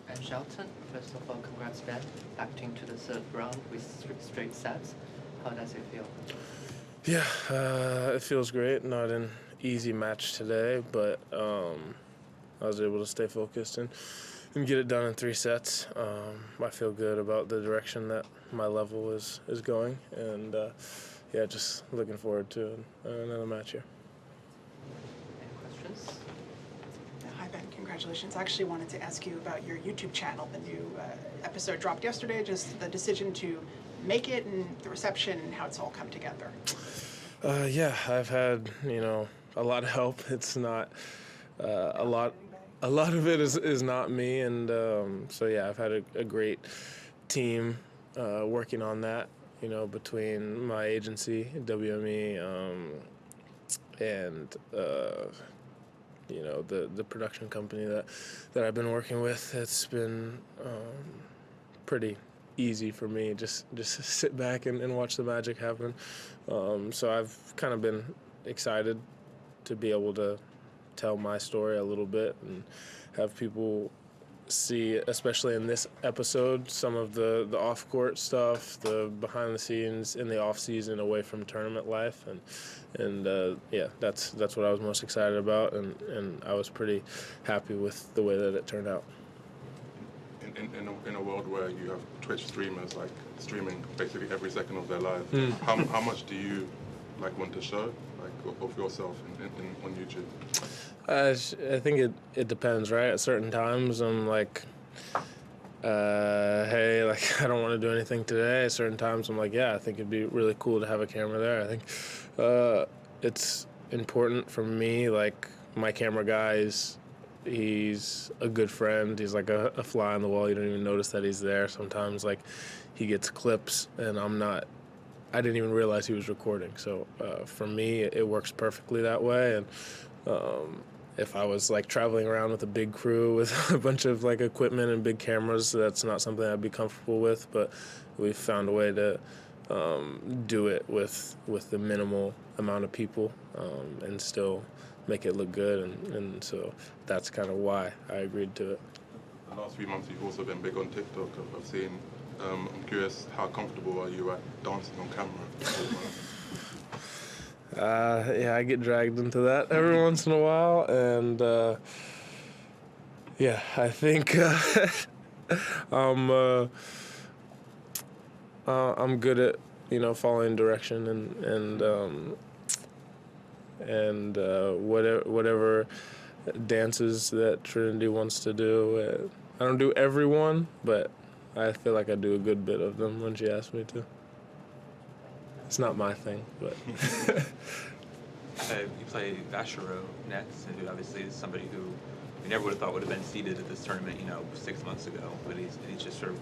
And Shelton, first of all, congrats, Ben. Acting to the third round with straight sets. How does it feel? Yeah, it feels great. Not an easy match today, but I was able to stay focused and get it done in 3 sets. I feel good about the direction that my level is going, and yeah, just looking forward to another match here. Any questions? Hi, Ben. Congratulations. I actually wanted to ask you about your YouTube channel. The new episode dropped yesterday, just the decision to make it and the reception and how it's all come together. Yeah, I've had, a lot of help. It's not a lot of it is not me, and so yeah, I've had a great team working on that, between my agency, WME, and the production company that I've been working with. It's been pretty easy for me, just sit back and watch the magic happen. So I've kind of been excited to be able to tell my story a little bit and have people see, especially in this episode, some of the off-court stuff, the behind the scenes in the off season away from tournament life, and yeah, that's what I was most excited about, and I was pretty happy with the way that it turned out. In a world where you have Twitch streamers like streaming basically every second of their lives, how much do you want to show of yourself on YouTube? I think it depends, right? At certain times I'm like, hey, I don't want to do anything today. At certain times I'm like, yeah, I think it'd be really cool to have a camera there. I think it's important for me, my camera guy he's a good friend. He's like a fly on the wall. You don't even notice that he's there. Sometimes he gets clips and I didn't even realize he was recording. So for me, it works perfectly that way. And if I was traveling around with a big crew with a bunch of equipment and big cameras, that's not something I'd be comfortable with. But we've found a way to do it with the minimal amount of people and still make it look good, and so that's kind of why I agreed to it. The last few months you've also been big on TikTok, I've seen. I'm curious, how comfortable are you at dancing on camera? Yeah, I get dragged into that every once in a while, and yeah, I think I'm good at following direction and whatever dances that Trinity wants to do. I don't do every one, but I feel like I do a good bit of them when she asks me to. It's not my thing, but. You play Vasharo next, who obviously is somebody who we never would have thought would have been seeded at this tournament, 6 months ago. But he's just sort of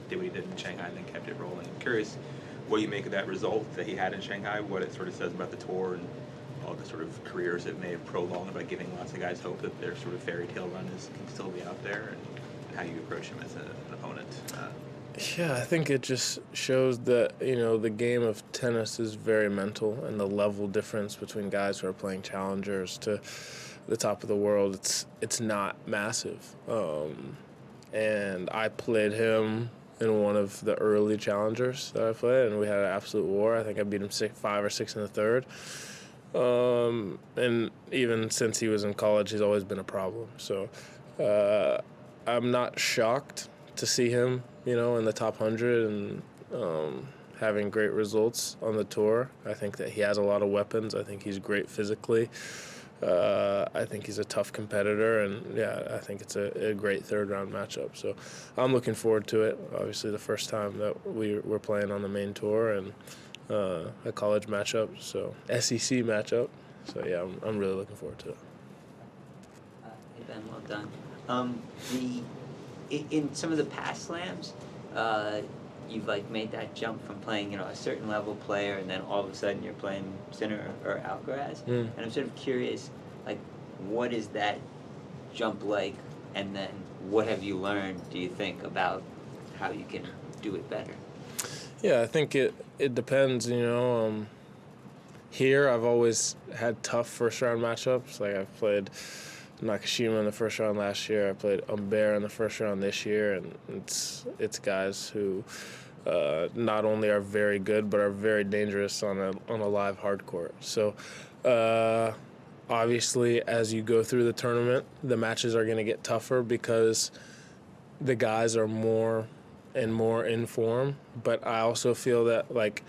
did what he did in Shanghai and then kept it rolling. I'm curious what you make of that result that he had in Shanghai, what it sort of says about the tour and all the sort of careers it may have prolonged by giving lots of guys hope that their sort of fairy tale run can still be out there, and how you approach him as an opponent. Yeah, I think it just shows that, the game of tennis is very mental, and the level difference between guys who are playing challengers to the top of the world, it's not massive. And I played him in one of the early challengers that I played, and we had an absolute war. I think I beat him 5 or 6 in the third. And even since he was in college, he's always been a problem. So I'm not shocked to see him, in the top 100 and having great results on the tour. I think that he has a lot of weapons. I think he's great physically. I think he's a tough competitor, and yeah, I think it's a great third-round matchup. So I'm looking forward to it. Obviously, the first time that we're playing on the main tour, and a college matchup, so SEC matchup. So yeah, I'm really looking forward to it. Hey Ben, well done. In some of the past slams, you've made that jump from playing a certain level player, and then all of a sudden you're playing Sinner or Alcaraz. And I'm sort of curious, what is that jump like, and then what have you learned, do you think, about how you can do it better? Yeah, I think it depends, Here, I've always had tough first-round matchups. I've played Nakashima in the first round last year. I played Umber in the first round this year, and it's guys who not only are very good but are very dangerous on a live hard court. So obviously, as you go through the tournament, the matches are going to get tougher because the guys are more and more in form. But I also feel that, like,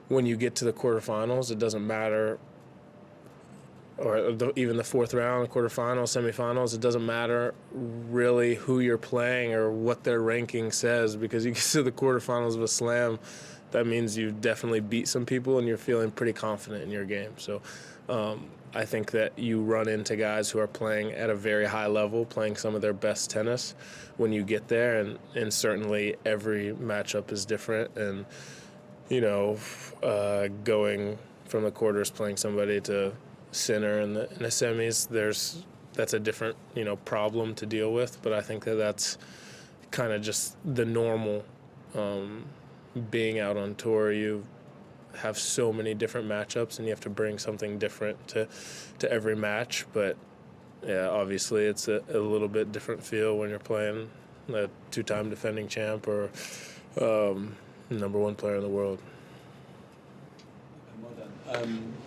when you get to the quarterfinals, it doesn't matter, or even the fourth round, quarterfinals, semifinals, it doesn't matter really who you're playing or what their ranking says, because you get to the quarterfinals of a slam, that means you definitely beat some people and you're feeling pretty confident in your game. So I think that you run into guys who are playing at a very high level, playing some of their best tennis when you get there, and certainly every matchup is different. And, you know, going from the quarters, playing somebody to Sinner in the semis, that's a different, you know, problem to deal with. But I think that's kind of just the normal being out on tour. You have so many different matchups and you have to bring something different to every match. But yeah, obviously it's a little bit different feel when you're playing a two-time defending champ or number one player in the world.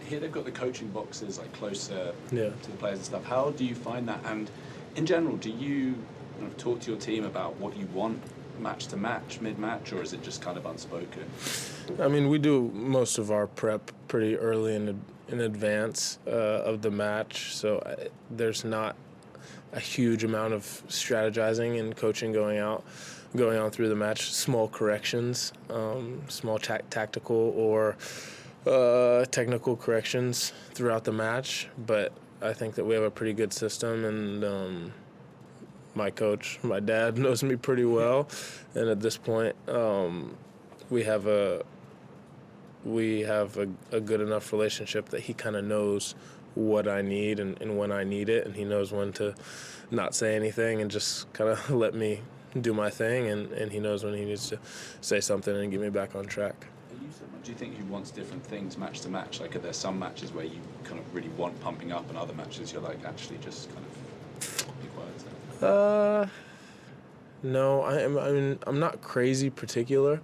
Here they've got the coaching boxes like closer Yeah. to the players and stuff. How do you find that? And in general, do you kind of talk to your team about what you want match to match, mid-match, or is it just kind of unspoken? I mean, we do most of our prep pretty early in advance of the match, so there's not a huge amount of strategizing and coaching going on through the match. Small corrections, small tactical or technical corrections throughout the match, but I think that we have a pretty good system, and my coach, my dad, knows me pretty well, and at this point we have a good enough relationship that he kind of knows what I need and when I need it, and he knows when to not say anything and just kind of let me do my thing, and he knows when he needs to say something and get me back on track. Do you think he wants different things match to match? Like, are there some matches where you kind of really want pumping up and other matches you're like, actually just kind of be quiet? No, I mean, I'm not crazy particular.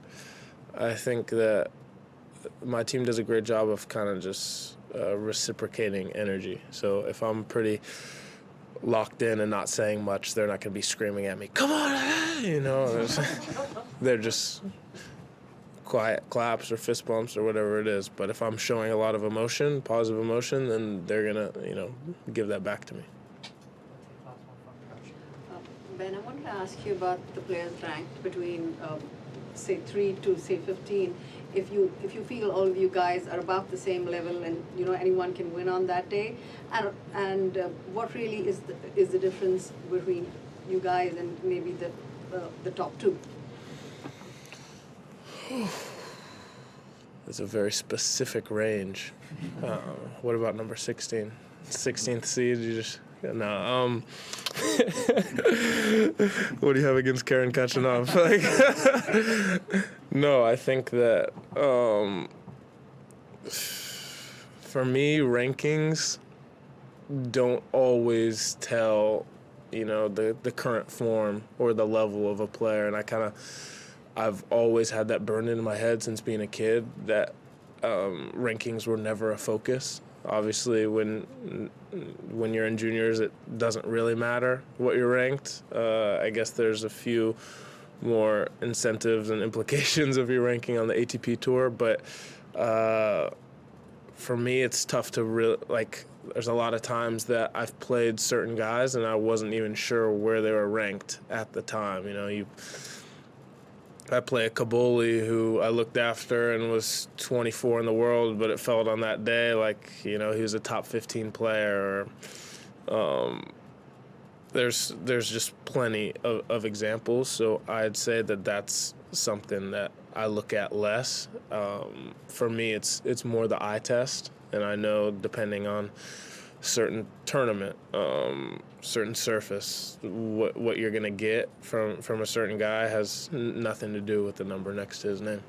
I think that my team does a great job of kind of just reciprocating energy. So if I'm pretty locked in and not saying much, they're not going to be screaming at me, "Come on!" You know, they're just quiet claps or fist bumps or whatever it is. But if I'm showing a lot of emotion, positive emotion, then they're gonna, you know, give that back to me. Ben, I wanted to ask you about the players ranked between, say, 3 to say 15. If you feel all of you guys are about the same level, and you know anyone can win on that day, and what really is the difference between you guys and maybe the top two? It's a very specific range. What about number 16? 16th seed, you just... No, what do you have against Karen Kachanov? No, I think that for me, rankings don't always tell, you know, the current form or the level of a player, and I've always had that burned into my head since being a kid that rankings were never a focus. Obviously, when you're in juniors, it doesn't really matter what you're ranked. I guess there's a few more incentives and implications of your ranking on the ATP Tour, but for me, it's tough to there's a lot of times that I've played certain guys and I wasn't even sure where they were ranked at the time. You know, I play a Kabuli who I looked after and was 24 in the world, but it felt on that day like, you know, he was a top 15 player. There's just plenty of examples, so I'd say that that's something that I look at less. For me, it's more the eye test, and I know depending on certain tournament, certain surface, what you're gonna get from a certain guy has nothing to do with the number next to his name.